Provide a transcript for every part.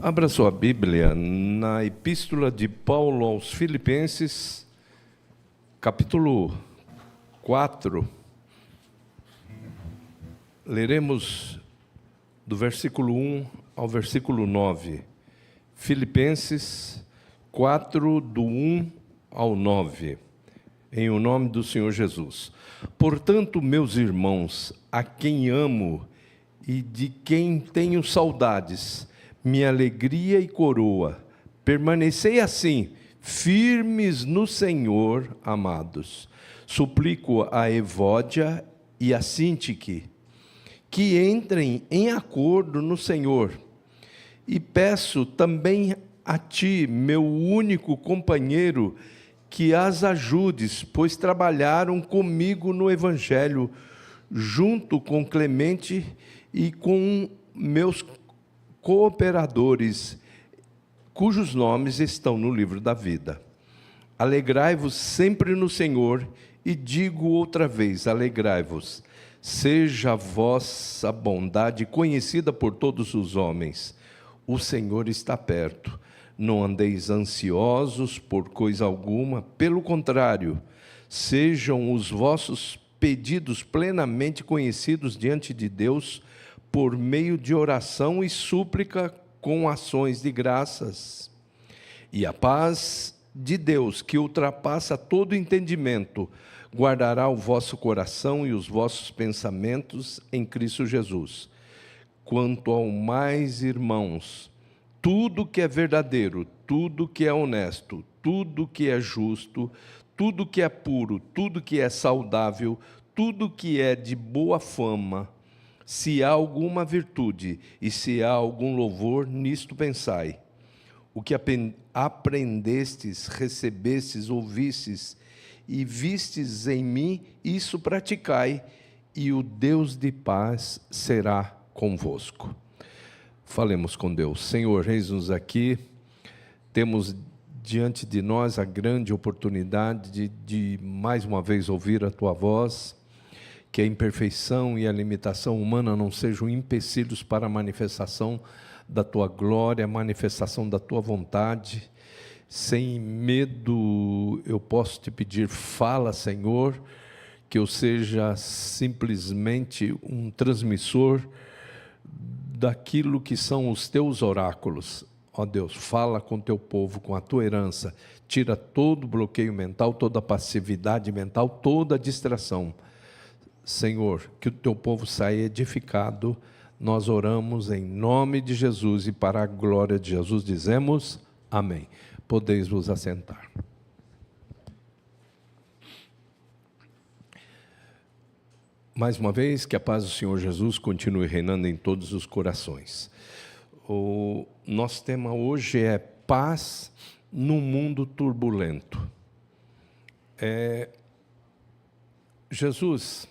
Abra sua Bíblia na Epístola de Paulo aos Filipenses, capítulo 4. Leremos do versículo 1 ao versículo 9. Filipenses 4, do 1 ao 9. Em o nome do Senhor Jesus. Portanto, meus irmãos, a quem amo e de quem tenho saudades, minha alegria e coroa, permanecei assim, firmes no Senhor, amados. Suplico a Evódia e a Sintique que entrem em acordo no Senhor. E peço também a ti, meu único companheiro, que as ajudes, pois trabalharam comigo no Evangelho, junto com Clemente e com meus cooperadores, cujos nomes estão no livro da vida. Alegrai-vos sempre no Senhor, e digo outra vez, alegrai-vos. Seja a vossa bondade conhecida por todos os homens. O Senhor está perto. Não andeis ansiosos por coisa alguma, pelo contrário, sejam os vossos pedidos plenamente conhecidos diante de Deus, por meio de oração e súplica com ações de graças. E a paz de Deus, que ultrapassa todo entendimento, guardará o vosso coração e os vossos pensamentos em Cristo Jesus. Quanto ao mais, irmãos, tudo que é verdadeiro, tudo que é honesto, tudo que é justo, tudo que é puro, tudo que é saudável, tudo que é de boa fama, se há alguma virtude e se há algum louvor, nisto pensai. O que aprendestes, recebestes, ouvistes e vistes em mim, isso praticai, e o Deus de paz será convosco. Falemos com Deus. Senhor, eis-nos aqui, temos diante de nós a grande oportunidade de mais uma vez ouvir a Tua voz, que a imperfeição e a limitação humana não sejam empecilhos para a manifestação da Tua glória, a manifestação da Tua vontade. Sem medo, eu posso te pedir, fala, Senhor, que eu seja simplesmente um transmissor daquilo que são os Teus oráculos. Ó Deus, fala com Teu povo, com a Tua herança, tira todo bloqueio mental, toda passividade mental, toda distração. Senhor, que o Teu povo saia edificado, nós oramos em nome de Jesus e para a glória de Jesus dizemos amém. Podeis vos assentar. Mais uma vez, que a paz do Senhor Jesus continue reinando em todos os corações. O nosso tema hoje é paz no mundo turbulento. Jesus,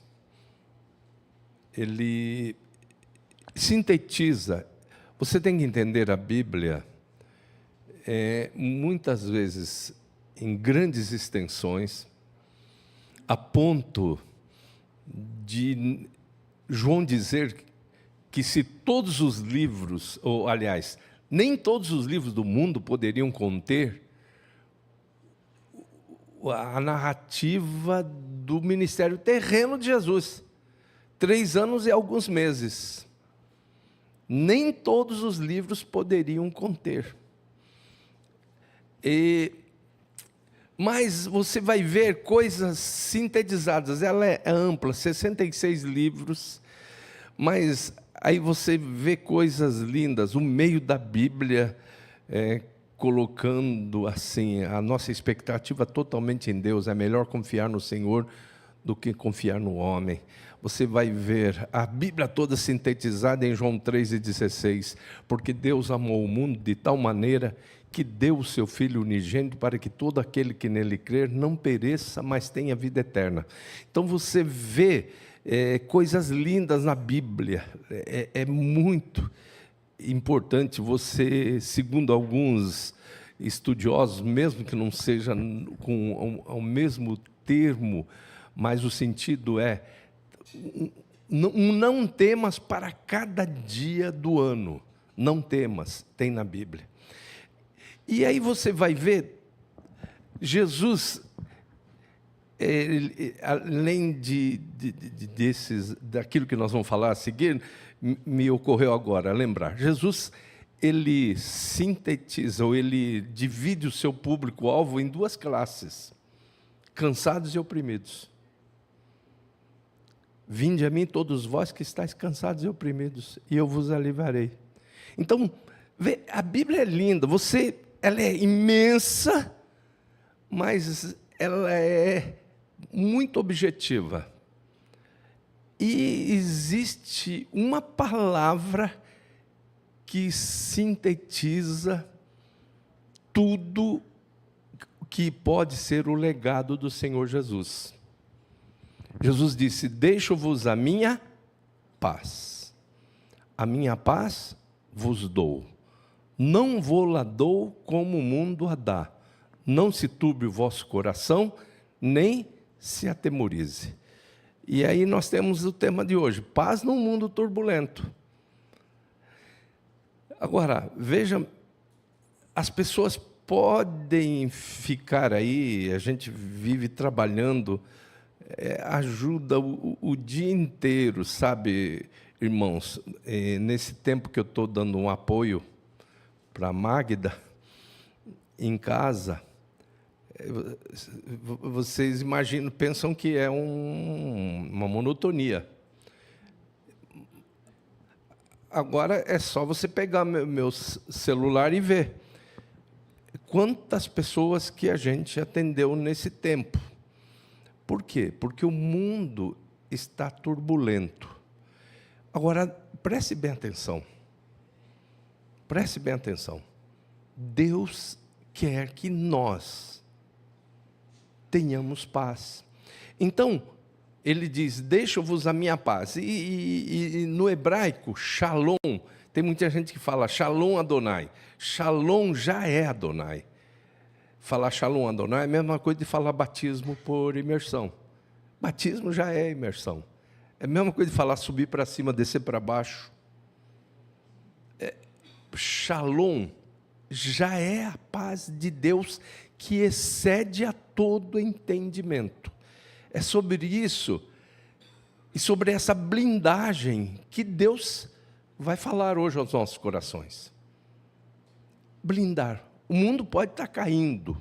ele sintetiza. Você tem que entender a Bíblia, muitas vezes em grandes extensões, a ponto de João dizer que se todos os livros, ou aliás, nem todos os livros do mundo poderiam conter a narrativa do ministério terreno de Jesus. 3 anos e alguns meses. Nem todos os livros poderiam conter. Mas você vai ver coisas sintetizadas. Ela é ampla, 66 livros, mas aí você vê coisas lindas. O meio da Bíblia, colocando assim, a nossa expectativa totalmente em Deus. É melhor confiar no Senhor do que confiar no homem. Você vai ver a Bíblia toda sintetizada em João 3,16, porque Deus amou o mundo de tal maneira que deu o seu Filho unigênito para que todo aquele que nele crer não pereça, mas tenha vida eterna. Então você vê coisas lindas na Bíblia. É muito importante você, segundo alguns estudiosos, mesmo que não seja com o mesmo termo, mas o sentido não temas para cada dia do ano. Não temas, tem na Bíblia. E aí você vai ver, Jesus, além daquilo que nós vamos falar a seguir, me ocorreu agora lembrar. Jesus, ele sintetiza, ou ele divide o seu público-alvo em duas classes: cansados e oprimidos. Vinde a mim todos vós que estáis cansados e oprimidos, e eu vos aliviarei. Então, a Bíblia é linda, ela é imensa, mas ela é muito objetiva. E existe uma palavra que sintetiza tudo que pode ser o legado do Senhor Jesus. Jesus disse: deixo-vos a minha paz. A minha paz vos dou. Não vou-la dou como o mundo a dá. Não se turbe o vosso coração, nem se atemorize. E aí nós temos o tema de hoje: paz num mundo turbulento. Agora, veja, as pessoas podem ficar aí, a gente vive trabalhando, ajuda o dia inteiro, sabe, irmãos? Nesse tempo que eu estou dando um apoio para a Magda, em casa, vocês imaginam, pensam que é uma monotonia. Agora é só você pegar meu celular e ver quantas pessoas que a gente atendeu nesse tempo. Por quê? Porque o mundo está turbulento. Agora, preste bem atenção. Preste bem atenção. Deus quer que nós tenhamos paz. Então, ele diz: deixo-vos a minha paz. E no hebraico, shalom, tem muita gente que fala shalom Adonai. Shalom já é Adonai. Falar shalom Adonai é a mesma coisa de falar batismo por imersão. Batismo já é imersão. É a mesma coisa de falar subir para cima, descer para baixo. Shalom já é a paz de Deus que excede a todo entendimento. É sobre isso e sobre essa blindagem que Deus vai falar hoje aos nossos corações. Blindar. O mundo pode estar caindo,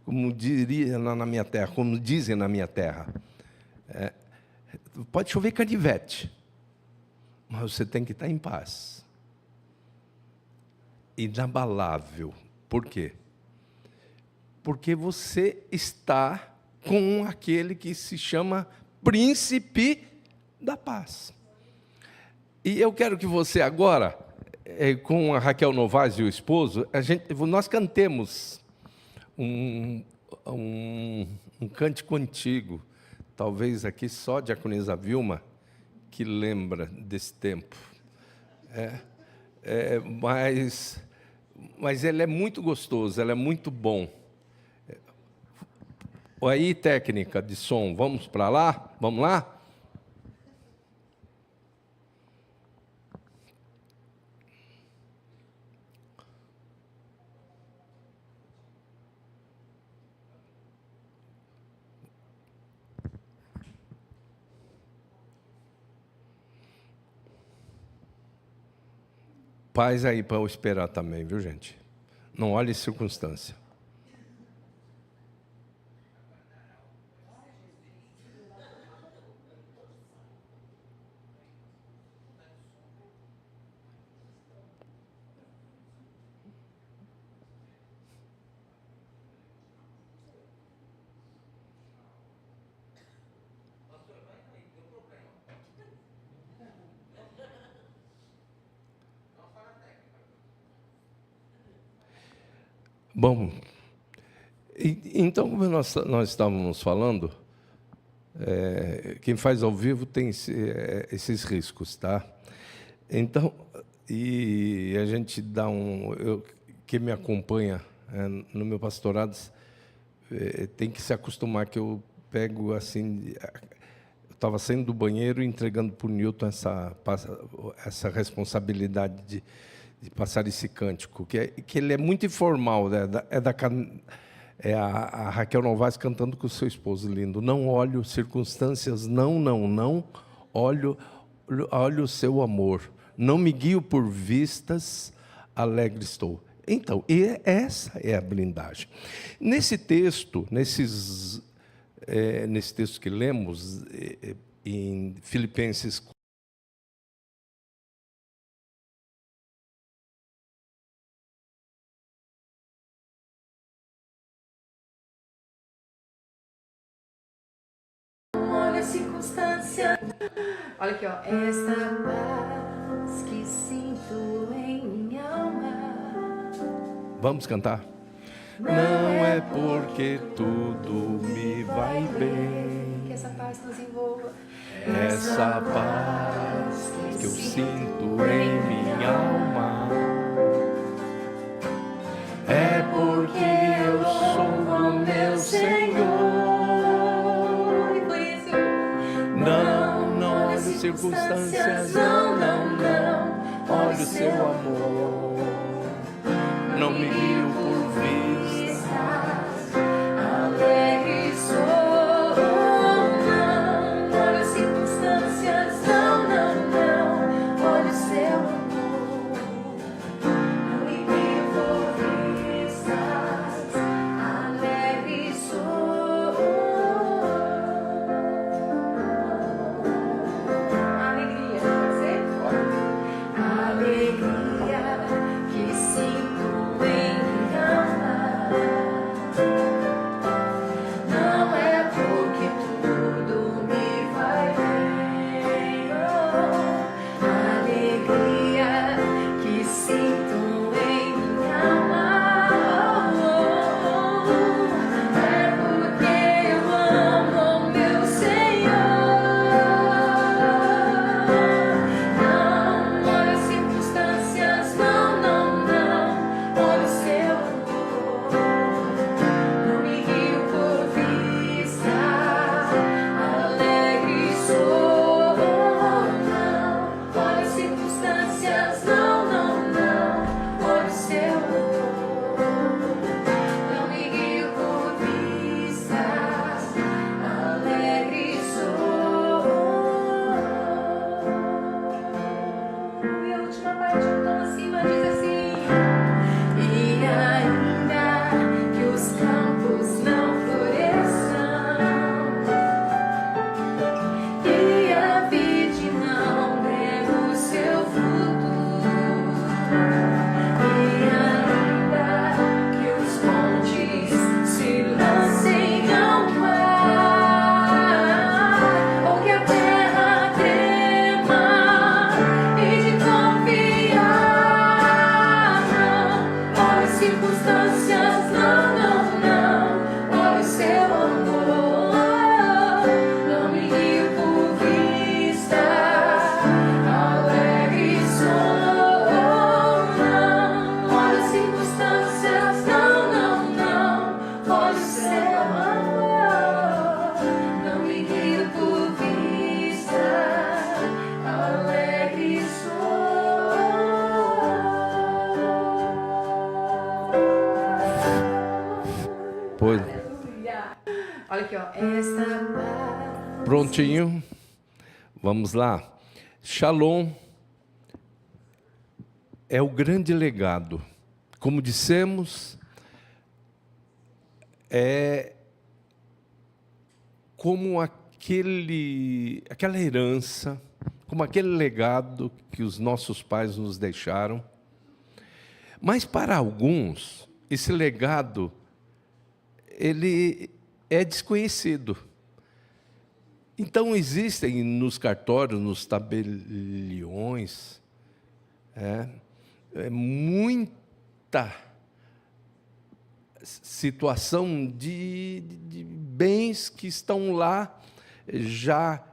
como diria na minha terra, como dizem na minha terra. Pode chover canivete, mas você tem que estar em paz. Inabalável. Por quê? Porque você está com aquele que se chama Príncipe da Paz. E eu quero que você agora, com a Raquel Novaes e o esposo, nós cantemos um cântico antigo, talvez aqui só de Diaconisa Vilma, que lembra desse tempo. Mas ele é muito gostoso, ele é muito bom. Aí, técnica de som, vamos para lá? Vamos lá? Paz aí para eu esperar também, viu, gente? Não olhe circunstância. Bom, então, como nós estávamos falando, quem faz ao vivo tem esses riscos, tá? Então, e a gente dá quem me acompanha no meu pastorado tem que se acostumar que eu pego assim, estava saindo do banheiro e entregando para o Newton essa responsabilidade de passar esse cântico, que ele é muito informal, né? É a Raquel Novaes cantando com o seu esposo lindo. Não olho circunstâncias, não olho o seu amor. Não me guio por vistas, alegre estou. Então, essa é a blindagem. Nesse texto, nesse texto que lemos, em Filipenses 4, olha a circunstância. Olha aqui, ó. Esta paz que sinto em minha alma. vamos cantar? Não é porque tudo me vai bem. Que essa paz nos envolva. Essa paz que eu sinto em minha alma é porque eu sou do meu Senhor. E por isso, Não olho circunstâncias, não olho o seu amor. Não me guio por vistas, alegre sou. Não olha as circunstâncias, não olha o seu amor. Não me guio por vistas, alegre sou. Alegria, pode ser? Alegria que sinto em minha alma. Não é porque tudo me vai bem. Oh, alegria que sinto em minha alma. Oh, é porque eu amo meu Senhor. Não olho as circunstâncias, não olho o seu amor. Não me guio por vistas, alegre sou. Não olho as circunstâncias, não olho o seu amor. Não me guio por vistas, alegre sou. E a última parte do tom acima diz assim: e ainda que os campos não floresçam e a vide não dê o seu fruto, e ainda que os montes se lancem ao mar, ou que a terra trema e de confiar, olha as circunstâncias, olha o seu amor. Não me guio por vistas, alegre sou. Não olha as circunstâncias, olha o seu amor. Não me guio por vistas, alegre sou. Pois. Aleluia. Olha aqui, ó. Esta paz. Prontinho? Vamos lá. Shalom é o grande legado. Como dissemos, é como aquela herança, como aquele legado que os nossos pais nos deixaram. Mas para alguns, esse legado, ele é desconhecido. Então, existem nos cartórios, nos tabeliões, muita situação de bens que estão lá já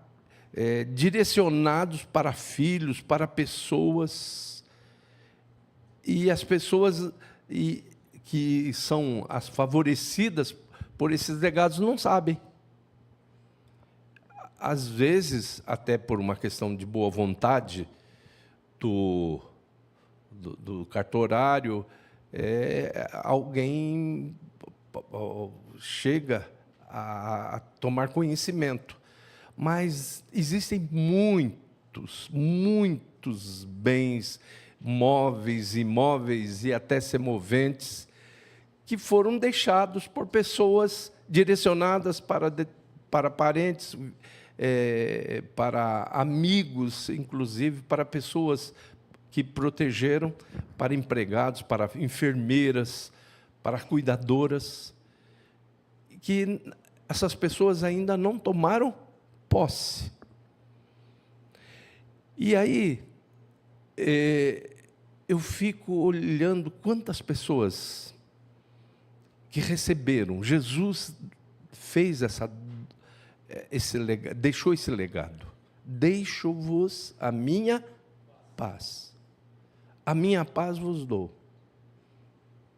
direcionados para filhos, para pessoas, e as pessoas que são as favorecidas por esses legados não sabem. às vezes, até por uma questão de boa vontade do cartorário, alguém chega a tomar conhecimento. Mas existem muitos bens móveis, imóveis e até semoventes que foram deixados por pessoas direcionadas para parentes, para amigos, inclusive para pessoas que protegeram, para empregados, para enfermeiras, para cuidadoras, que essas pessoas ainda não tomaram posse. E aí, eu fico olhando quantas pessoas que receberam. Jesus fez deixou esse legado. Deixo-vos a minha paz. A minha paz vos dou.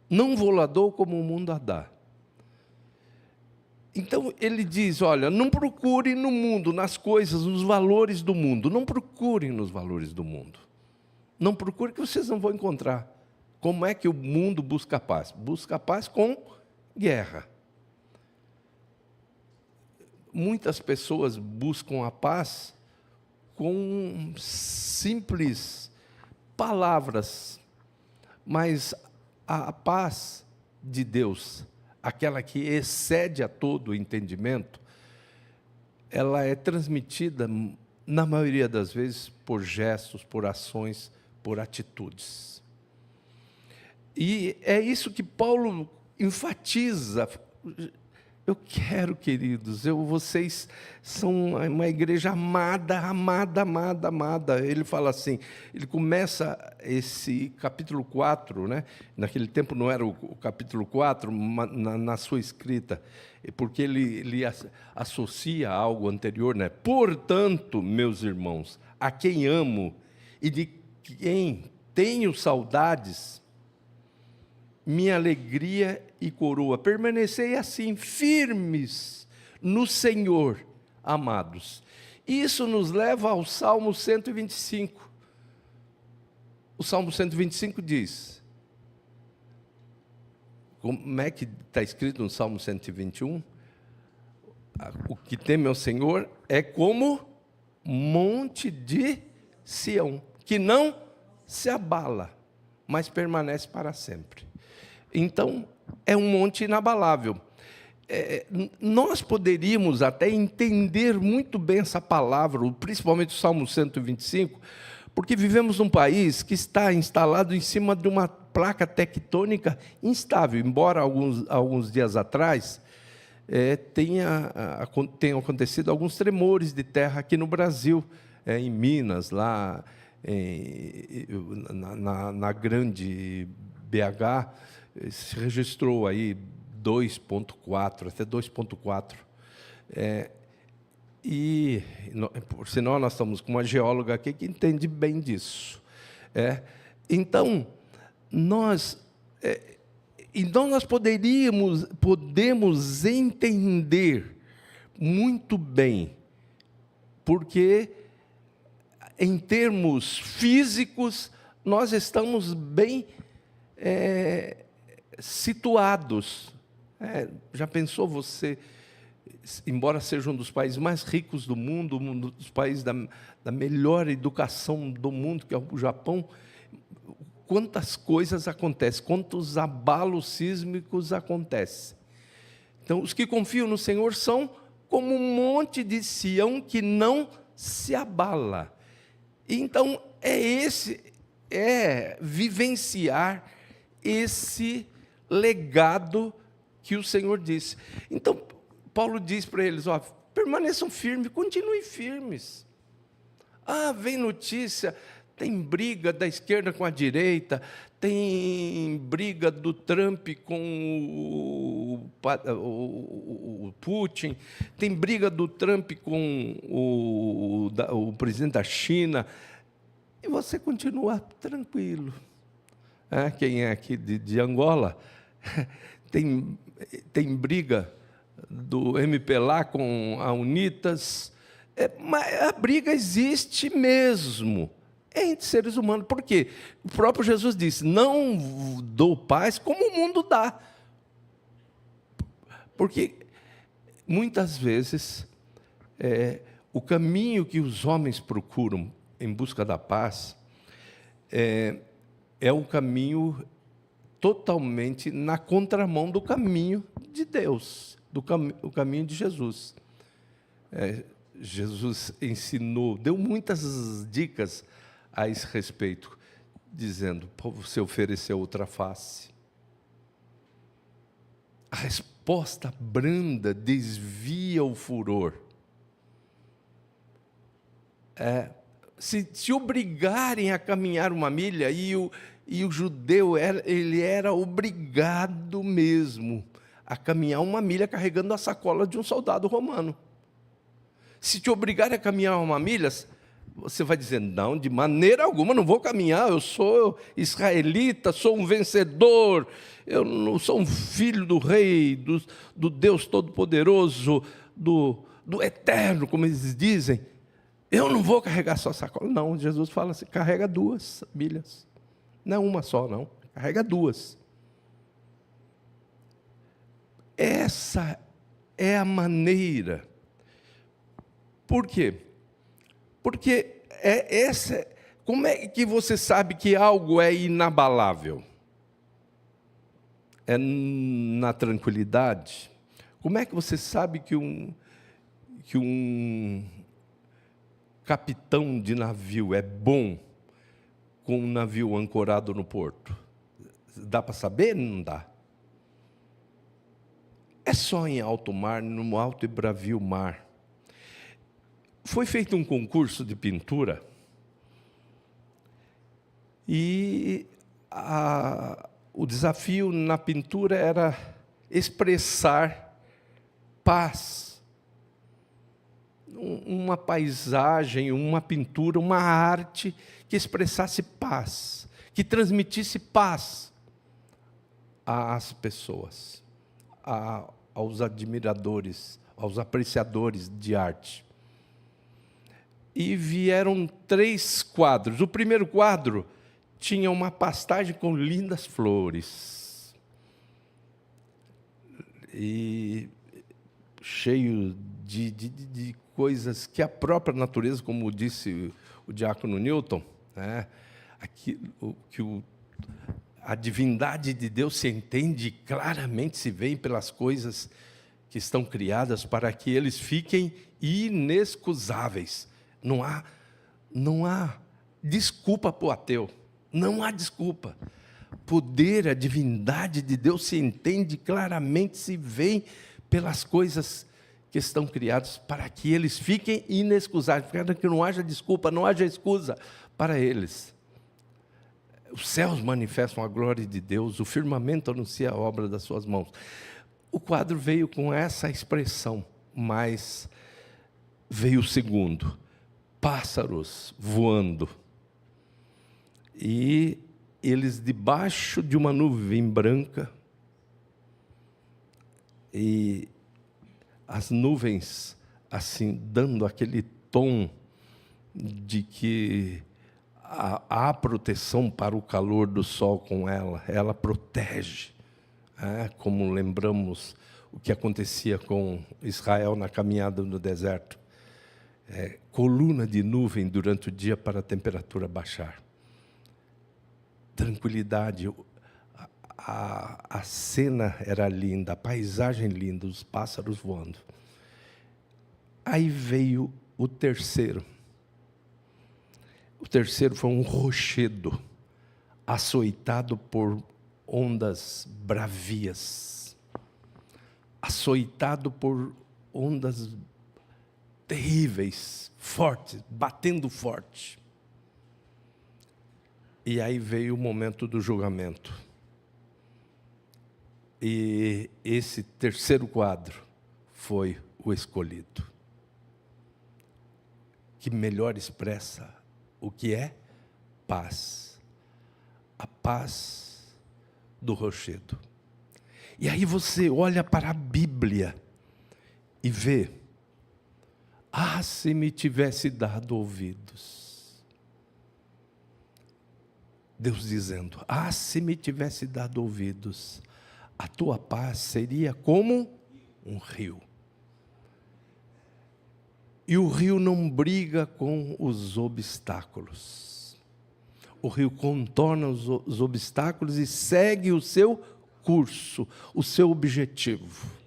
Não vou lá dou como o mundo a dá. Então, ele diz, olha, não procurem no mundo, nas coisas, nos valores do mundo. Não procurem nos valores do mundo. Não procurem, que vocês não vão encontrar. Como é que o mundo busca paz? Busca paz com guerra. Muitas pessoas buscam a paz com simples palavras, mas a paz de Deus, aquela que excede a todo o entendimento, ela é transmitida, na maioria das vezes, por gestos, por ações, por atitudes. E é isso que Paulo enfatiza. Eu quero, queridos, vocês são uma igreja amada, amada, amada, amada. Ele fala assim, ele começa esse capítulo 4, né? Naquele tempo não era o capítulo 4, na sua escrita, porque ele associa a algo anterior, né? Portanto, meus irmãos, a quem amo e de quem tenho saudades, minha alegria e coroa, permanecei assim, firmes no Senhor, amados. Isso nos leva ao Salmo 125. O Salmo 125 diz, como é que está escrito no Salmo 121? O que teme ao Senhor é como monte de Sião, que não se abala, mas permanece para sempre. Então, é um monte inabalável. Nós poderíamos até entender muito bem essa palavra, principalmente o Salmo 125, porque vivemos num país que está instalado em cima de uma placa tectônica instável, embora alguns dias atrás tenham acontecido alguns tremores de terra aqui no Brasil, em Minas, lá na grande BH, se registrou aí 2,4, até 2,4. E, por sinal, nós estamos com uma geóloga aqui que entende bem disso. Então, nós podemos entender muito bem, porque, em termos físicos, nós estamos bem situados. Já pensou você, embora seja um dos países mais ricos do mundo, um dos países da melhor educação do mundo, que é o Japão, quantas coisas acontecem, quantos abalos sísmicos acontecem. Então, os que confiam no Senhor são como um monte de Sião que não se abala. Então, vivenciar esse legado que o Senhor disse. Então, Paulo diz para eles, permaneçam firmes, continuem firmes. Vem notícia, tem briga da esquerda com a direita, tem briga do Trump com o Putin, tem briga do Trump com o presidente da China, e você continua tranquilo. Quem é aqui de Angola, tem briga do MPLA com a UNITAS, Mas a briga existe mesmo entre seres humanos. Por quê? O próprio Jesus disse: não dou paz como o mundo dá. Porque muitas vezes o caminho que os homens procuram em busca da paz é um caminho totalmente na contramão do caminho de Deus, o caminho de Jesus. Jesus ensinou, deu muitas dicas a esse respeito, dizendo: para você oferecer outra face. A resposta branda desvia o furor. Se obrigarem a caminhar uma milha, e o judeu ele era obrigado mesmo a caminhar uma milha carregando a sacola de um soldado romano. Se te obrigarem a caminhar uma milha, você vai dizer: não, de maneira alguma, não vou caminhar, eu sou israelita, sou um vencedor, eu não sou um filho do rei, do Deus Todo-Poderoso, do Eterno, como eles dizem. Eu não vou carregar só sacola. Não, Jesus fala assim: carrega 2 milhas. Não é uma só, não. Carrega 2. Essa é a maneira. Por quê? Porque como é que você sabe que algo é inabalável? É na tranquilidade? Como é que você sabe que um capitão de navio é bom com um navio ancorado no porto? Dá para saber? Não dá. É só em alto mar, no alto e bravio mar. Foi feito um concurso de pintura e o desafio na pintura era expressar paz. Uma paisagem, uma pintura, uma arte que expressasse paz, que transmitisse paz às pessoas, aos admiradores, aos apreciadores de arte. E vieram 3 quadros. O primeiro quadro tinha uma pastagem com lindas flores, e cheio de coisas que a própria natureza, como disse o diácono Newton, a divindade de Deus se entende claramente, se vê pelas coisas que estão criadas para que eles fiquem inexcusáveis. Não há desculpa para o ateu. Não há desculpa. Poder, a divindade de Deus se entende claramente, se vê pelas coisas que estão criadas para que eles fiquem inexcusáveis, para que não haja desculpa, não haja excusa para eles. Os céus manifestam a glória de Deus, o firmamento anuncia a obra das suas mãos. O quadro veio com essa expressão, mas veio o segundo: pássaros voando. E eles debaixo de uma nuvem branca, e as nuvens assim dando aquele tom de que há proteção para o calor do sol com ela protege, como lembramos o que acontecia com Israel na caminhada no deserto. Coluna de nuvem durante o dia para a temperatura baixar. Tranquilidade, a cena era linda, a paisagem linda, os pássaros voando. Aí veio o terceiro. O terceiro foi um rochedo, açoitado por ondas bravias, açoitado por ondas terríveis, fortes, batendo forte. E aí veio o momento do julgamento. E esse terceiro quadro foi o escolhido, que melhor expressa o que é paz. A paz do rochedo. E aí você olha para a Bíblia e vê Ah, se me tivesse dado ouvidos. Deus dizendo: ah, se me tivesse dado ouvidos, a tua paz seria como um rio. E o rio não briga com os obstáculos. O rio contorna os obstáculos e segue o seu curso, o seu objetivo.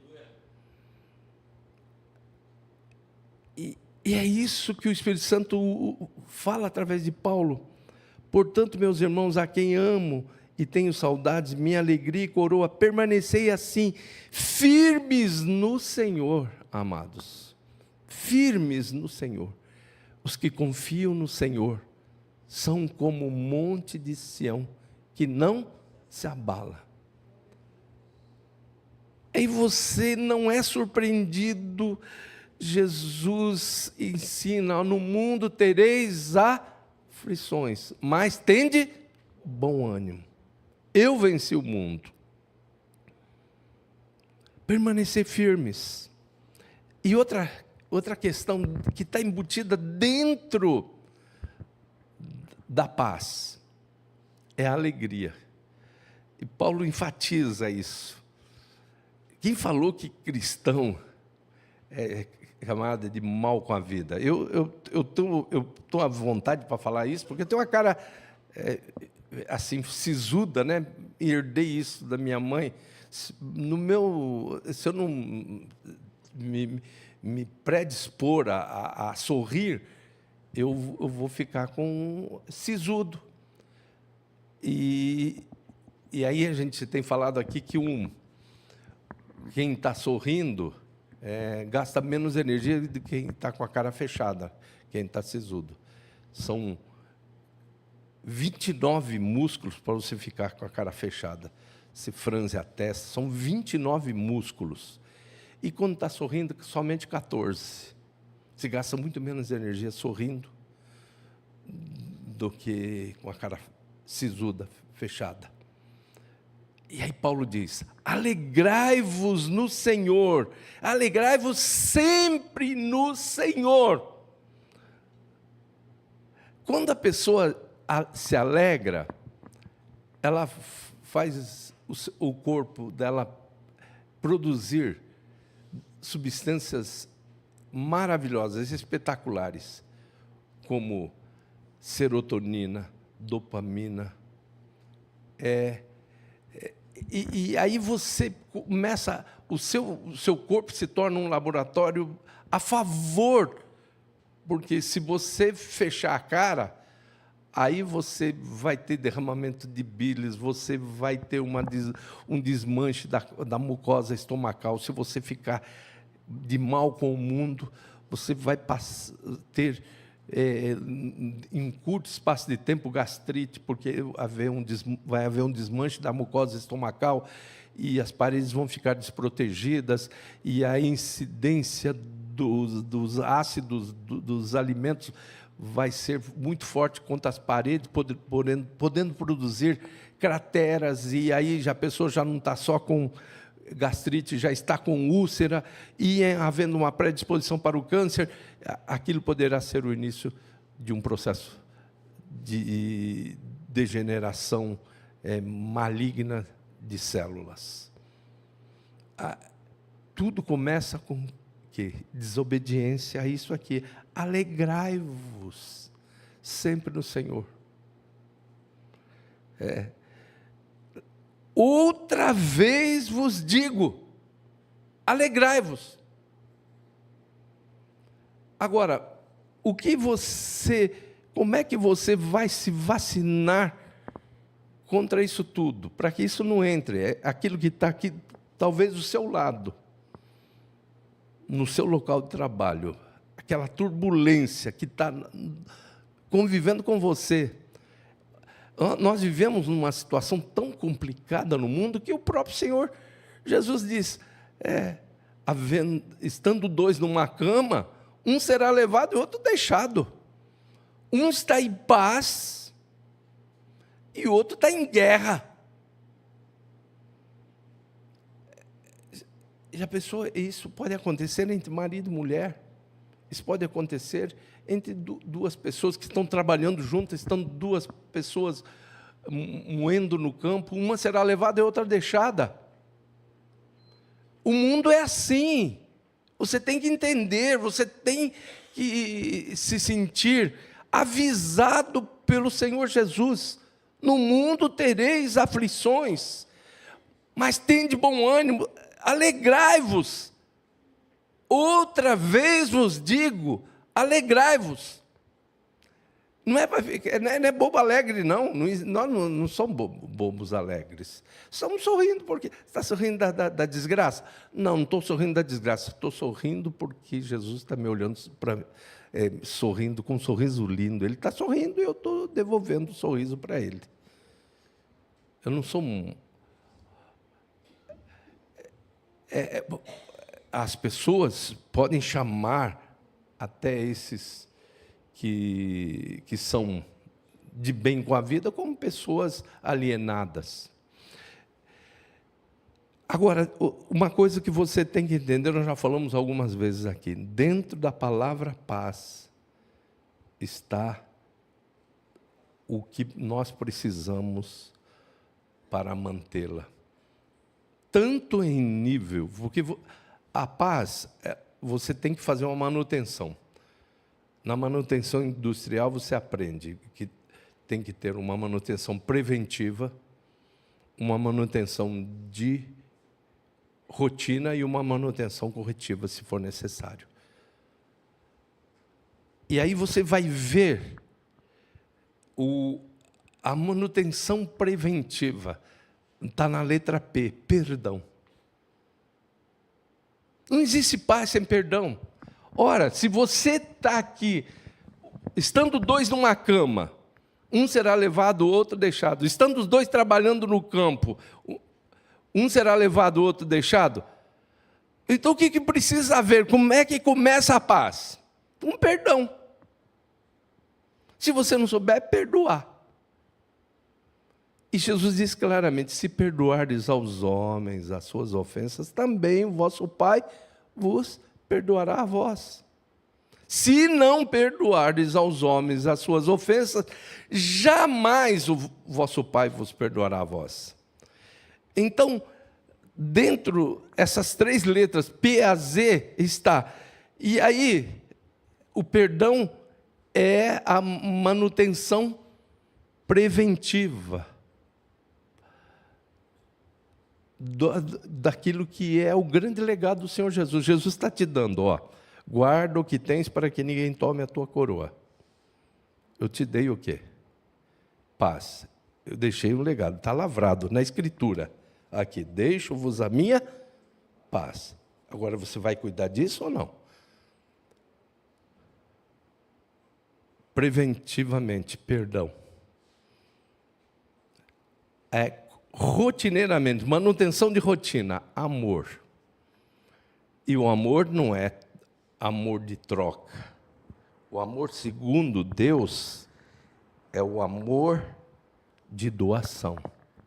E é isso que o Espírito Santo fala através de Paulo. Portanto, meus irmãos, a quem amo e tenho saudades, minha alegria e coroa, permanecei assim, firmes no Senhor, amados. Firmes no Senhor. Os que confiam no Senhor são como o monte de Sião, que não se abala. E você não é surpreendido. Jesus ensina: no mundo tereis aflições, mas tende bom ânimo. Eu venci o mundo. Permanecer firmes. E outra questão que está embutida dentro da paz é a alegria. E Paulo enfatiza isso. Quem falou que cristão é chamada de mal com a vida? Eu tô à vontade para falar isso, porque eu tenho uma cara assim, sisuda, né? Herdei isso da minha mãe. Se eu não me predispor a sorrir, eu vou ficar com sisudo. E aí a gente tem falado aqui que quem está sorrindo gasta menos energia do que quem está com a cara fechada, quem está sisudo. São 29 músculos para você ficar com a cara fechada. Se franze a testa, são 29 músculos. E quando está sorrindo, somente 14. Se gasta muito menos energia sorrindo do que com a cara sisuda, fechada. E aí Paulo diz: alegrai-vos no Senhor, alegrai-vos sempre no Senhor. Quando a pessoa se alegra, ela faz o corpo dela produzir substâncias maravilhosas, espetaculares, como serotonina, dopamina. E aí você começa, o seu corpo se torna um laboratório a favor, porque se você fechar a cara, aí você vai ter derramamento de bilis, você vai ter um desmanche da mucosa estomacal. Se você ficar de mal com o mundo, você vai ter, em curto espaço de tempo, gastrite, porque vai haver um desmanche da mucosa estomacal e as paredes vão ficar desprotegidas e a incidência dos ácidos dos alimentos vai ser muito forte contra as paredes, podendo produzir crateras, e aí a pessoa já não está só com gastrite, já está com úlcera, e havendo uma predisposição para o câncer, aquilo poderá ser o início de um processo de degeneração maligna de células. Tudo começa com desobediência a isso aqui. Alegrai-vos sempre no Senhor. Outra vez vos digo, alegrai-vos. Agora, como é que você vai se vacinar contra isso tudo? Para que isso não entre. É aquilo que está aqui, talvez do seu lado, no seu local de trabalho, aquela turbulência que está convivendo com você. Nós vivemos numa situação tão complicada no mundo que o próprio Senhor Jesus diz, estando dois numa cama, um será levado e outro deixado. Um está em paz e o outro está em guerra. Já pensou, isso pode acontecer entre marido e mulher? Isso pode acontecer entre duas pessoas que estão trabalhando juntas, estão duas pessoas moendo no campo, uma será levada e outra deixada. O mundo é assim. Você tem que entender, você tem que se sentir avisado pelo Senhor Jesus. No mundo tereis aflições, mas tende bom ânimo, alegrai-vos. Outra vez vos digo, alegrai-vos. Não é bobo alegre, não. Nós não somos bobos alegres. Estamos sorrindo porque... Você está sorrindo da desgraça? Não estou sorrindo da desgraça. Estou sorrindo porque Jesus está me olhando, sorrindo com um sorriso lindo. Ele está sorrindo e eu estou devolvendo o sorriso para ele. Eu não sou as pessoas podem chamar até esses que são de bem com a vida como pessoas alienadas. Agora, uma coisa que você tem que entender, nós já falamos algumas vezes aqui, dentro da palavra paz está o que nós precisamos para mantê-la. Tanto em nível, porque a paz, você tem que fazer uma manutenção. Na manutenção industrial, você aprende que tem que ter uma manutenção preventiva, uma manutenção de rotina e uma manutenção corretiva, se for necessário. E aí você vai ver a manutenção preventiva. Está na letra P, perdão. Não existe paz sem perdão. Ora, se você está aqui, estando dois numa cama, um será levado, o outro deixado. Estando os dois trabalhando no campo, um será levado, o outro deixado. Então, o que precisa haver? Como é que começa a paz? Um perdão. Se você não souber, perdoar. E Jesus diz claramente, se perdoardes aos homens as suas ofensas, também o vosso Pai vos perdoará a vós. Se não perdoardes aos homens as suas ofensas, jamais o vosso Pai vos perdoará a vós. Então, dentro essas três letras, P, A, Z, está. E aí, o perdão é a manutenção preventiva daquilo que é o grande legado do Senhor Jesus. Jesus está te dando, guarda o que tens para que ninguém tome a tua coroa. Eu te dei o quê? Paz. Eu deixei um legado, está lavrado na Escritura. Aqui, deixo-vos a minha paz. Agora você vai cuidar disso ou não? Preventivamente, perdão. Rotineiramente, manutenção de rotina, amor. E o amor não é amor de troca. O amor segundo Deus é o amor de doação.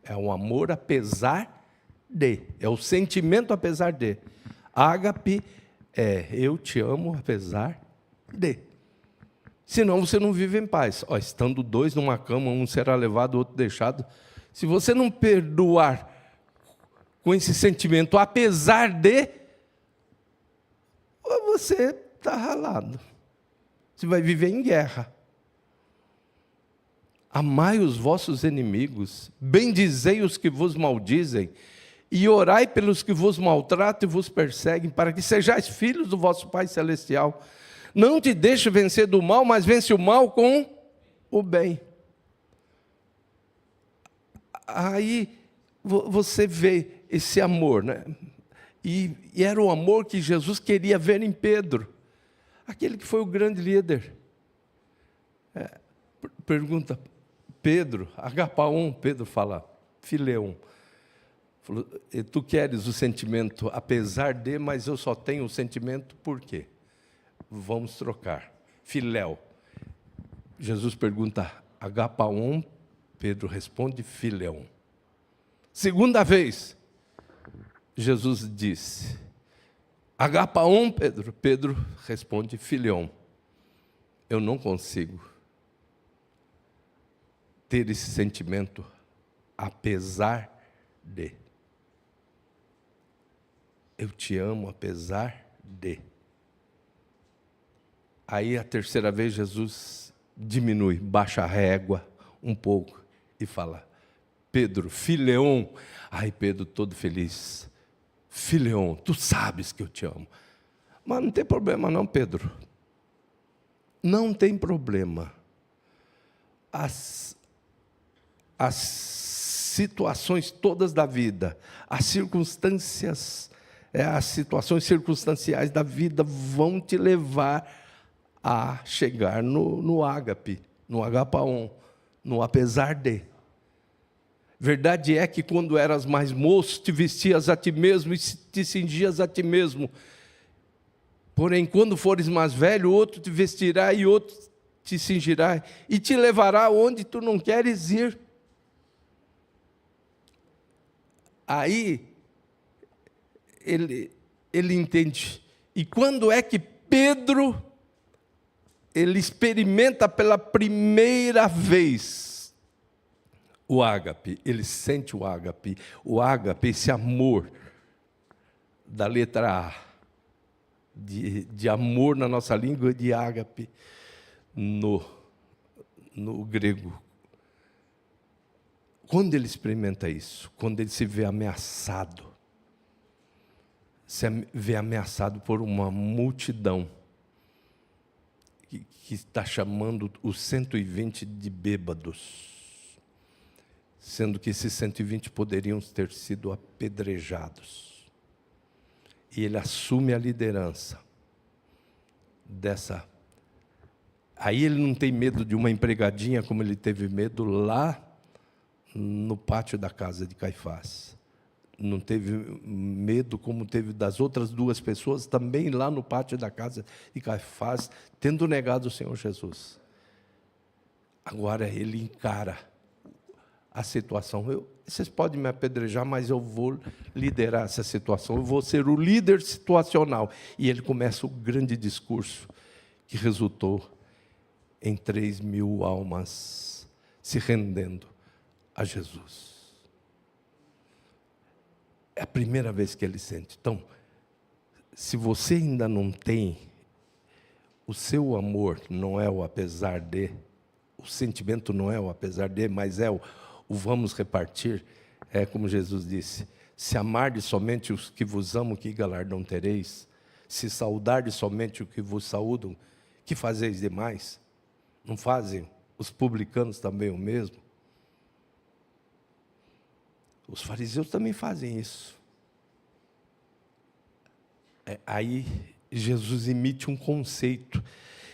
É o amor apesar de. É o sentimento apesar de. Ágape é eu te amo apesar de. Senão você não vive em paz. Estando dois numa cama, um será levado, o outro deixado. Se você não perdoar com esse sentimento, apesar de, você está ralado. Você vai viver em guerra. Amai os vossos inimigos, bendizei os que vos maldizem, e orai pelos que vos maltratam e vos perseguem, para que sejais filhos do vosso Pai Celestial. Não te deixe vencer do mal, mas vence o mal com o bem. Aí você vê esse amor, né? E era o amor que Jesus queria ver em Pedro, aquele que foi o grande líder. Pergunta, Pedro, agapaon, Pedro fala, fileon. Falou, tu queres o sentimento apesar de, mas eu só tenho o sentimento por quê? Vamos trocar. Filéu. Jesus pergunta, agapaon, Pedro responde, fileon. Segunda vez, Jesus disse, Agapaon, Pedro. Pedro responde, Fileon. Eu não consigo ter esse sentimento, apesar de. Eu te amo, apesar de. Aí a terceira vez Jesus diminui, baixa a régua um pouco e fala, Pedro, Fileon. Ai, Pedro todo feliz. Fileon, tu sabes que eu te amo. Mas não tem problema não, Pedro. Não tem problema. As situações todas da vida, as situações circunstanciais da vida vão te levar a chegar no ágape, no agapaon, no apesar de. Verdade é que quando eras mais moço, te vestias a ti mesmo e te cingias a ti mesmo. Porém, quando fores mais velho, outro te vestirá e outro te cingirá e te levará onde tu não queres ir. Aí, ele entende. E quando é que Pedro, ele experimenta pela primeira vez o ágape, ele sente o ágape, esse amor da letra A, de amor na nossa língua, de ágape no grego. Quando ele experimenta isso, quando ele se vê ameaçado por uma multidão que está chamando os 120 de bêbados, sendo que esses 120 poderiam ter sido apedrejados. E ele assume a liderança dessa. Aí ele não tem medo de uma empregadinha, como ele teve medo lá no pátio da casa de Caifás. Não teve medo como teve das outras duas pessoas, também lá no pátio da casa de Caifás, tendo negado o Senhor Jesus. Agora ele encara a situação. Vocês podem me apedrejar, mas eu vou liderar essa situação. Eu vou ser o líder situacional. E ele começa o grande discurso que resultou em 3.000 almas se rendendo a Jesus. É a primeira vez que ele sente. Então, se você ainda não tem, o seu amor não é o apesar de, o sentimento não é o apesar de, mas é o vamos repartir, é como Jesus disse, se amardes somente os que vos amam, que galardão tereis? Se saudardes somente os que vos saúdam, que fazeis demais? Não fazem os publicanos também o mesmo? Os fariseus também fazem isso. Aí Jesus emite um conceito,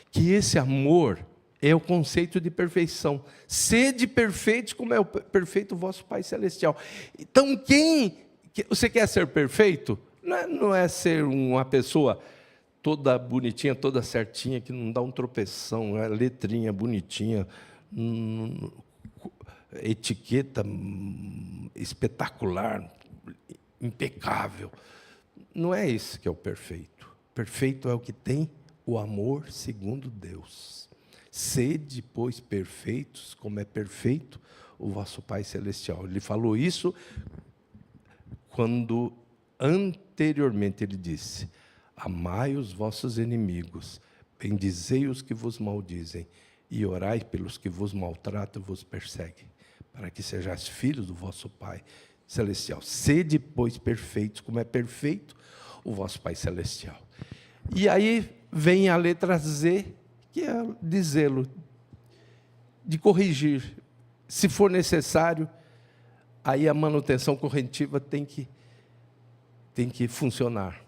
que esse amor é o conceito de perfeição. Sede perfeitos como é o perfeito vosso Pai Celestial. Então, você quer ser perfeito? Não é ser uma pessoa toda bonitinha, toda certinha, que não dá um tropeção, é letrinha bonitinha, etiqueta espetacular, impecável. Não é isso que é o perfeito. Perfeito é o que tem o amor segundo Deus. Sede, pois, perfeitos, como é perfeito o vosso Pai Celestial. Ele falou isso quando anteriormente ele disse, amai os vossos inimigos, bendizei os que vos maldizem, e orai pelos que vos maltratam e vos perseguem, para que sejais filhos do vosso Pai Celestial. Sede, pois, perfeitos, como é perfeito o vosso Pai Celestial. E aí vem a letra Z, que é de zelo, de corrigir. Se for necessário, aí a manutenção corretiva tem que funcionar.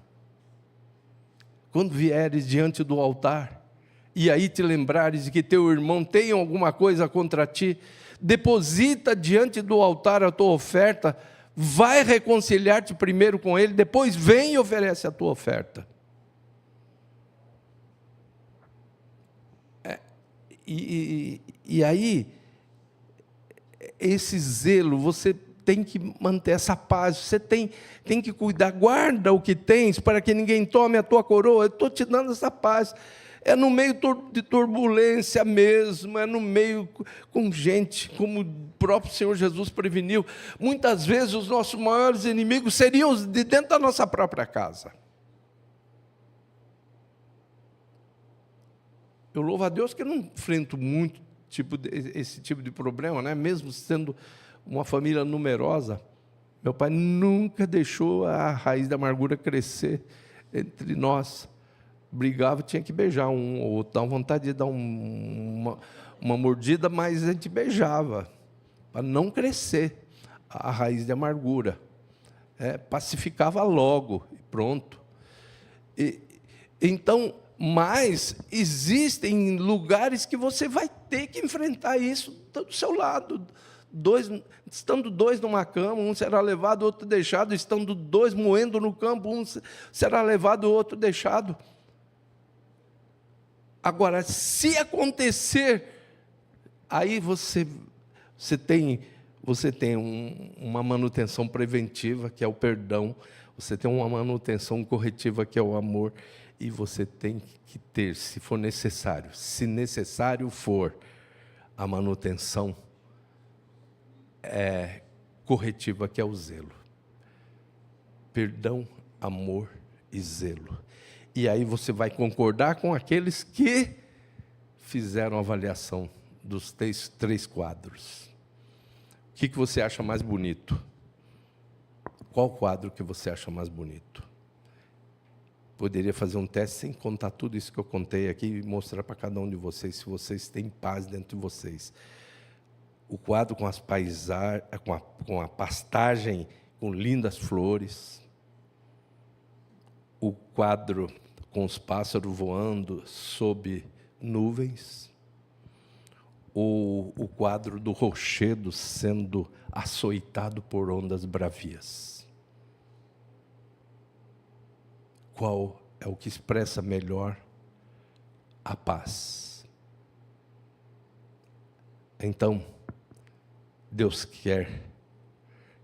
Quando vieres diante do altar, e aí te lembrares de que teu irmão tem alguma coisa contra ti, deposita diante do altar a tua oferta, vai reconciliar-te primeiro com ele, depois vem e oferece a tua oferta. E aí, esse zelo, você tem que manter essa paz, você tem que cuidar, guarda o que tens, para que ninguém tome a tua coroa, eu estou te dando essa paz. É no meio de turbulência mesmo, é no meio com gente, como o próprio Senhor Jesus preveniu. Muitas vezes os nossos maiores inimigos seriam os de dentro da nossa própria casa. Eu louvo a Deus que eu não enfrento muito esse tipo de problema, né? Mesmo sendo uma família numerosa, meu pai nunca deixou a raiz da amargura crescer entre nós. Brigava, tinha que beijar um ou outro, dava vontade de dar uma mordida, mas a gente beijava, para não crescer a raiz de amargura. Pacificava logo, e pronto. Então, mas existem lugares que você vai ter que enfrentar isso do seu lado. Estando dois numa cama, um será levado, outro deixado. Estando dois moendo no campo, um será levado, outro deixado. Agora, se acontecer, aí você tem uma manutenção preventiva, que é o perdão. Você tem uma manutenção corretiva, que é o amor. E você tem que ter, se for necessário, se necessário for, a manutenção corretiva, que é o zelo. Perdão, amor e zelo. E aí você vai concordar com aqueles que fizeram a avaliação dos três quadros. O que você acha mais bonito? Qual quadro que você acha mais bonito? Poderia fazer um teste sem contar tudo isso que eu contei aqui e mostrar para cada um de vocês se vocês têm paz dentro de vocês. O quadro com as paisagens, com a pastagem, com lindas flores. O quadro com os pássaros voando sob nuvens. Ou o quadro do rochedo sendo açoitado por ondas bravias. Qual é o que expressa melhor a paz? Então, Deus quer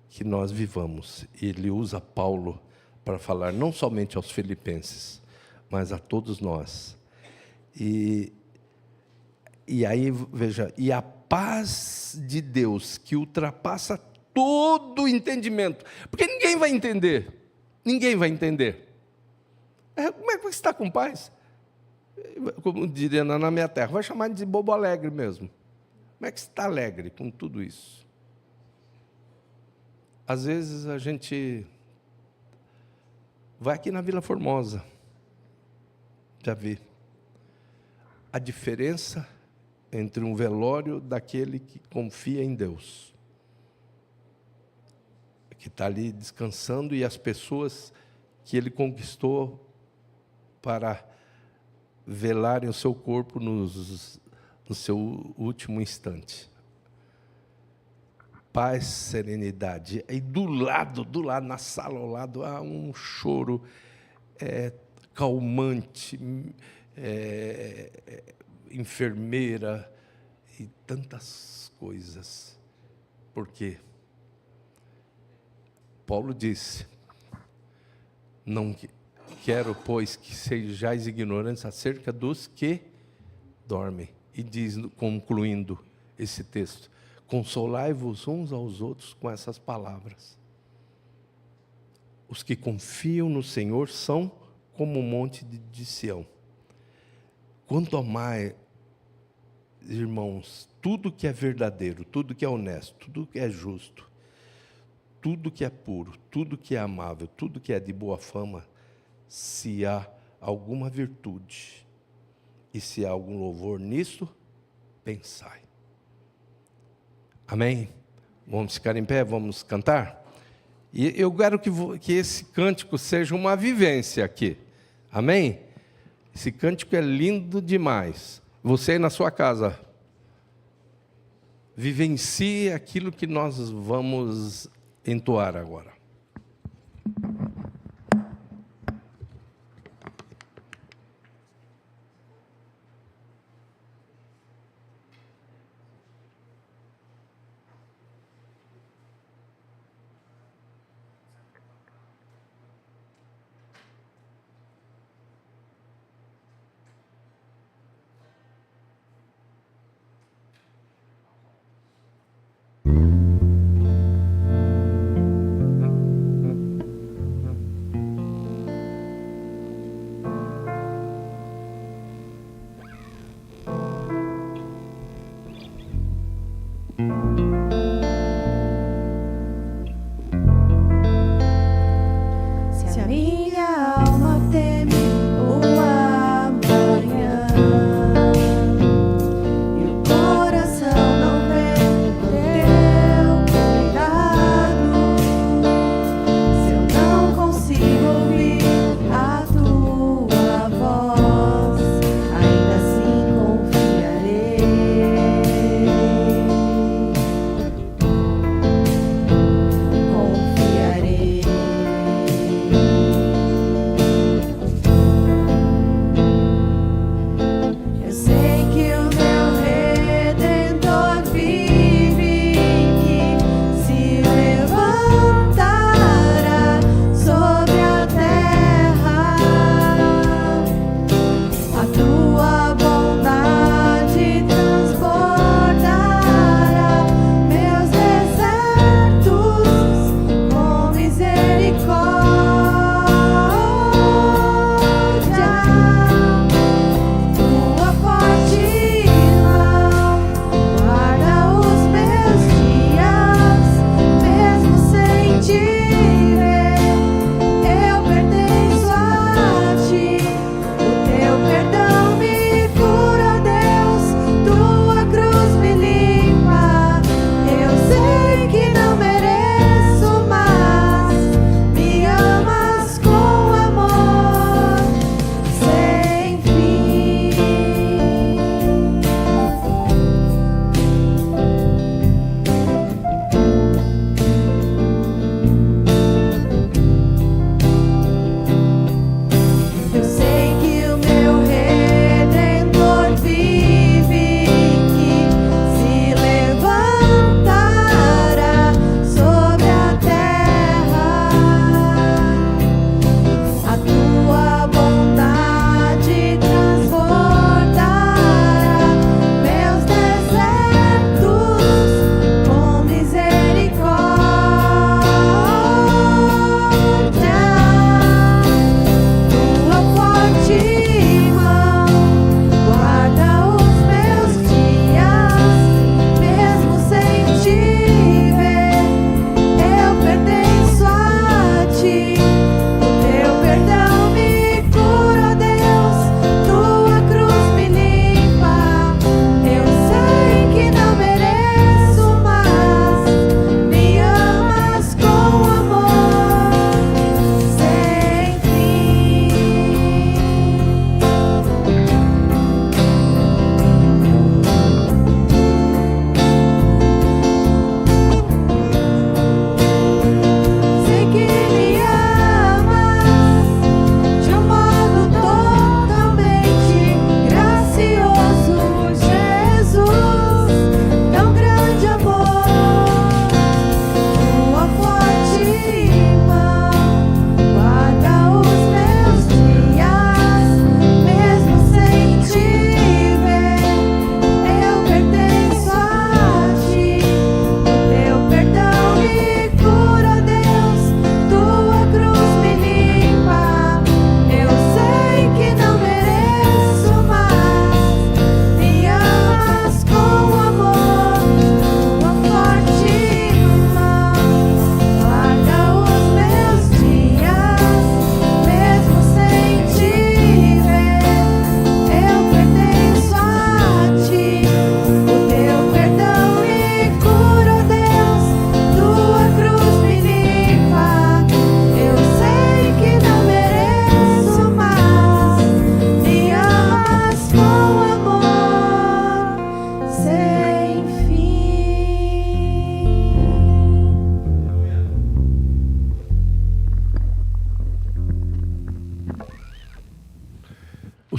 que nós vivamos. Ele usa Paulo para falar não somente aos filipenses, mas a todos nós. E aí, veja, e a paz de Deus que ultrapassa todo o entendimento, porque ninguém vai entender. Como é que você está com paz? Como diria na minha terra, vai chamar de bobo alegre mesmo. Como é que você está alegre com tudo isso? Às vezes a gente vai aqui na Vila Formosa, já vi a diferença entre um velório daquele que confia em Deus, que está ali descansando, e as pessoas que ele conquistou para velarem o seu corpo no seu último instante. Paz, serenidade. E do lado, na sala ao lado, há um choro calmante, enfermeira e tantas coisas. Por quê? Paulo disse: não quero, pois, que sejais ignorantes acerca dos que dormem. E diz, concluindo esse texto: consolai-vos uns aos outros com essas palavras. Os que confiam no Senhor são como o monte de Sião. Quanto a mais, irmãos, tudo que é verdadeiro, tudo que é honesto, tudo que é justo, tudo que é puro, tudo que é amável, tudo que é de boa fama, se há alguma virtude e se há algum louvor nisso, pensai. Amém? Vamos ficar em pé, vamos cantar? E eu quero que esse cântico seja uma vivência aqui. Amém? Esse cântico é lindo demais. Você aí na sua casa, vivencie aquilo que nós vamos entoar agora.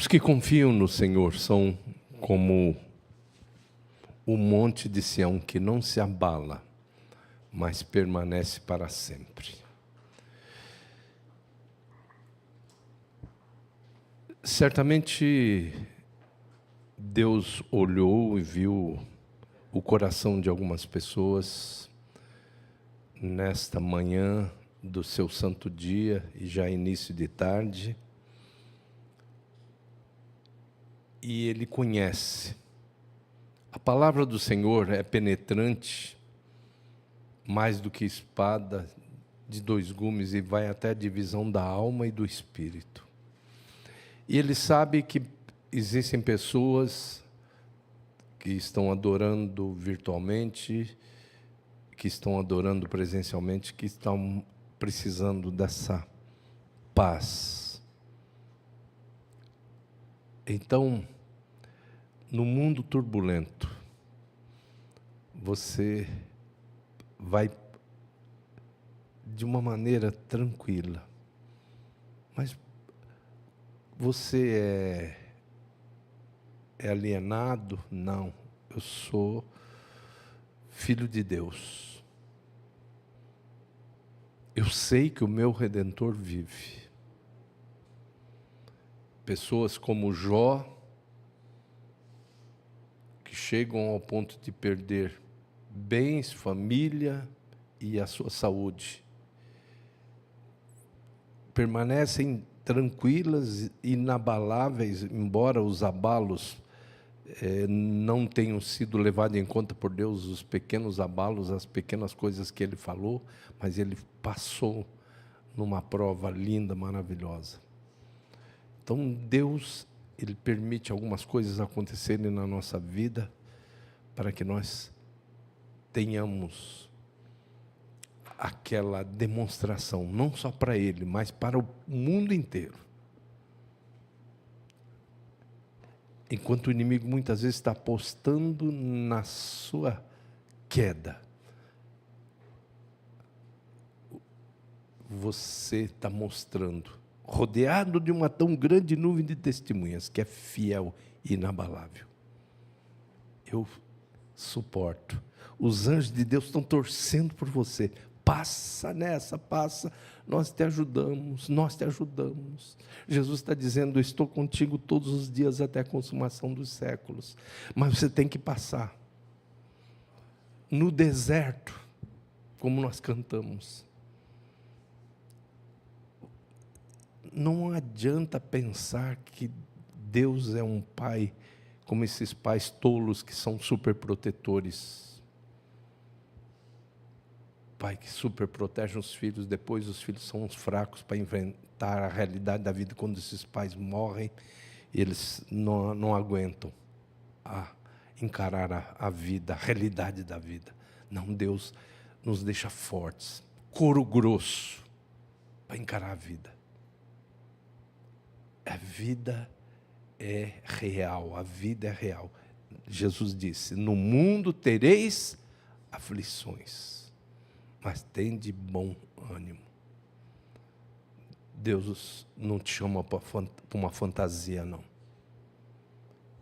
Os que confiam no Senhor são como o monte de Sião, que não se abala, mas permanece para sempre. Certamente Deus olhou e viu o coração de algumas pessoas nesta manhã do seu santo dia e já início de tarde, e Ele conhece. A palavra do Senhor é penetrante, mais do que espada de dois gumes, e vai até a divisão da alma e do espírito. E Ele sabe que existem pessoas que estão adorando virtualmente, que estão adorando presencialmente, que estão precisando dessa paz. Então, no mundo turbulento, você vai de uma maneira tranquila, mas você é alienado? Não, eu sou filho de Deus. Eu sei que o meu Redentor vive. Pessoas como Jó, que chegam ao ponto de perder bens, família e a sua saúde, permanecem tranquilas, inabaláveis, embora os abalos não tenham sido levados em conta por Deus, os pequenos abalos, as pequenas coisas que Ele falou, mas Ele passou numa prova linda, maravilhosa. Então Deus, Ele permite algumas coisas acontecerem na nossa vida para que nós tenhamos aquela demonstração, não só para Ele, mas para o mundo inteiro. Enquanto o inimigo muitas vezes está apostando na sua queda, você está mostrando, rodeado de uma tão grande nuvem de testemunhas, que é fiel e inabalável. Eu suporto. Os anjos de Deus estão torcendo por você. Passa nessa, passa. Nós te ajudamos, nós te ajudamos. Jesus está dizendo, eu estou contigo todos os dias até a consumação dos séculos. Mas você tem que passar. No deserto, como nós cantamos. Não adianta pensar que Deus é um pai como esses pais tolos que são super protetores. Pai que super protege os filhos, depois os filhos são os fracos para enfrentar a realidade da vida. Quando esses pais morrem, eles não aguentam encarar a vida, a realidade da vida. Não, Deus nos deixa fortes, couro grosso, para encarar a vida. A vida é real, a vida é real. Jesus disse, no mundo tereis aflições, mas tende bom ânimo. Deus não te chama para uma fantasia, não.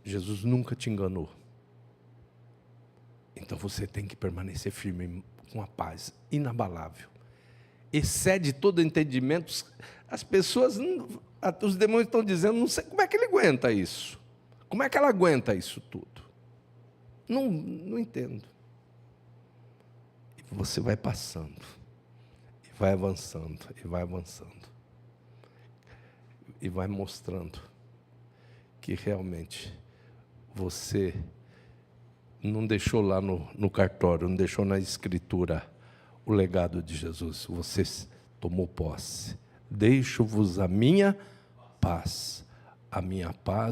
Jesus nunca te enganou. Então você tem que permanecer firme, com a paz inabalável. Excede todo entendimento. As pessoas, os demônios estão dizendo, não sei como é que ele aguenta isso. Como é que ela aguenta isso tudo? Não entendo. E você vai passando, e vai avançando, e vai avançando. E vai mostrando que realmente você não deixou lá no cartório, não deixou na escritura o legado de Jesus. Você tomou posse. Deixo-vos a minha paz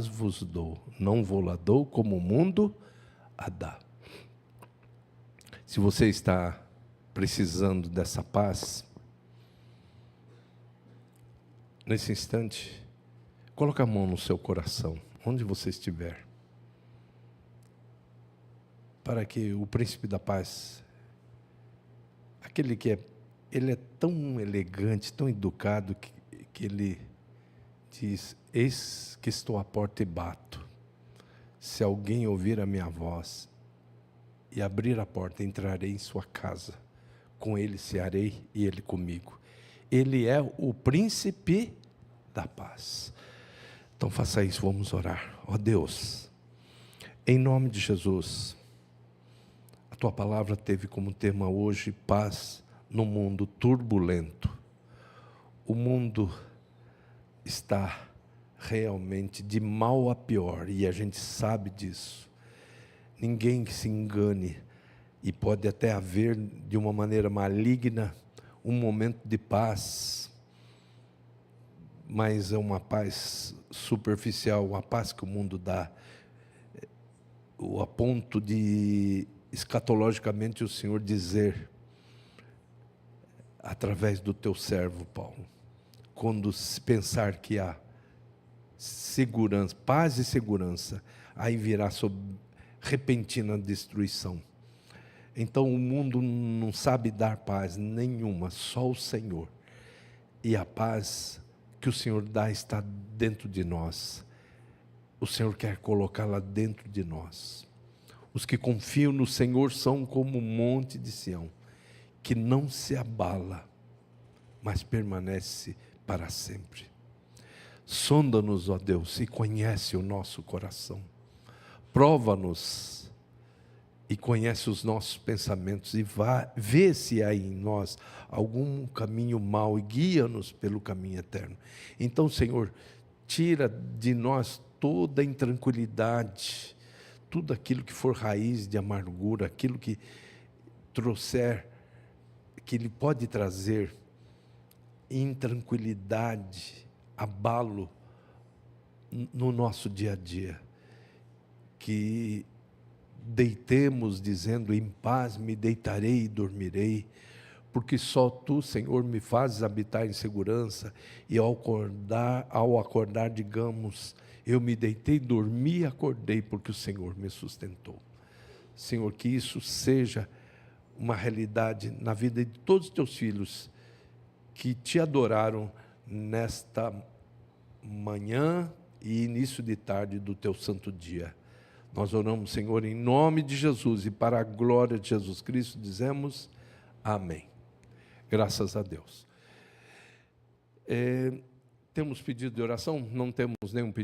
vos dou. Não vou lá dou como o mundo a dá. Se você está precisando dessa paz, nesse instante, coloque a mão no seu coração, onde você estiver, para que o príncipe da paz, aquele que ele é tão elegante, tão educado, que ele diz, Eis que estou à porta e bato. Se alguém ouvir a minha voz e abrir a porta, entrarei em sua casa. Com ele cearei e ele comigo. Ele é o príncipe da paz. Então faça isso, vamos orar. Ó Deus, em nome de Jesus, a tua palavra teve como tema hoje paz no mundo turbulento. O mundo está realmente de mal a pior, e a gente sabe disso. Ninguém que se engane, e pode até haver de uma maneira maligna um momento de paz, mas é uma paz superficial, uma paz que o mundo dá, a ponto de escatologicamente o Senhor dizer, através do teu servo Paulo, quando se pensar que há segurança, paz e segurança, aí virá sob repentina destruição. Então o mundo não sabe dar paz nenhuma, só o Senhor. E a paz que o Senhor dá está dentro de nós. O Senhor quer colocá-la dentro de nós. Os que confiam no Senhor são como o monte de Sião, que não se abala, mas permanece para sempre. Sonda-nos, ó Deus, e conhece o nosso coração. Prova-nos e conhece os nossos pensamentos e vê se há em nós algum caminho mau e guia-nos pelo caminho eterno. Então, Senhor, tira de nós toda a intranquilidade, tudo aquilo que for raiz de amargura, aquilo que trouxer, que Ele pode trazer intranquilidade, abalo no nosso dia a dia, que deitemos dizendo, em paz me deitarei e dormirei, porque só Tu, Senhor, me fazes habitar em segurança, e ao acordar digamos, eu me deitei, dormi e acordei, porque o Senhor me sustentou. Senhor, que isso seja uma realidade na vida de todos os Teus filhos, que Te adoraram nesta manhã e início de tarde do Teu santo dia. Nós oramos, Senhor, em nome de Jesus, e para a glória de Jesus Cristo, dizemos amém. Graças a Deus. Temos pedido de oração? Não temos nenhum pedido.